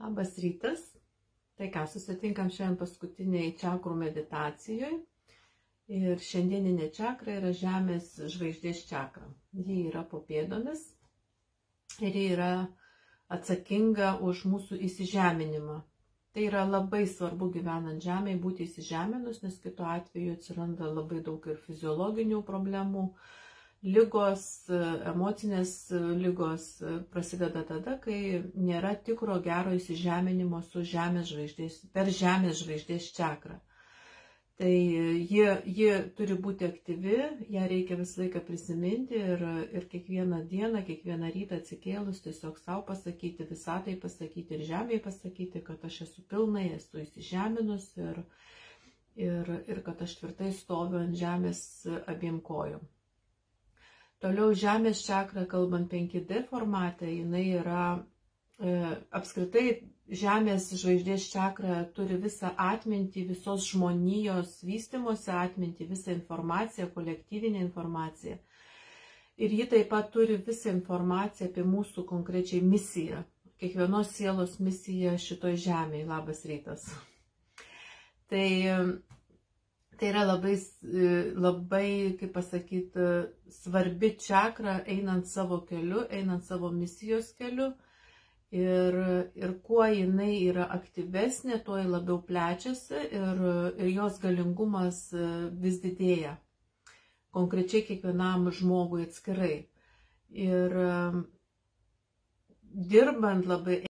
Labas rytas. Tai ką, susitinkam šiandien paskutiniai čakrų meditacijoje. Ir šiandieninė čakra yra Žemės žvaigždės čakra. Ji yra po pėdomis ir ji yra atsakinga už mūsų įsižeminimą. Tai yra labai svarbu gyvenant Žemėje būti įsižeminus, nes kitu atveju atsiranda labai daug ir fiziologinių problemų. Ligos, emocinės ligos prasideda tada, kai nėra tikro gero įsižeminimo per Žemės žvaigždės čakrą. Tai ji turi būti aktyvi, ją reikia visą laiką prisiminti ir kiekvieną dieną, kiekvieną rytą atsikėlus tiesiog savo pasakyti, visatai pasakyti ir Žemėje pasakyti, kad aš esu pilnai, esu įsižeminus ir kad aš tvirtai stoviu ant Žemės abiem kojom. Toliau Žemės čakra, kalbant 5D formate, jinai yra apskritai Žemės žvaigždės čakra turi visą atmintį, visos žmonijos vystimosi atmintį, visą informaciją, kolektyvinę informaciją. Ir ji taip pat turi visą informaciją apie mūsų konkrečiai misiją, kiekvienos sielos misiją šitoj Žemėje. Labas rytas. Tai yra labai, kaip pasakyti, svarbi čakra einant savo keliu, einant savo misijos keliu. Ir kuo jinai yra aktyvesnė, tuo ji labiau plečiasi ir jos galingumas vis didėja. Konkrečiai kiekvienam žmogui atskirai. Ir dirbant labai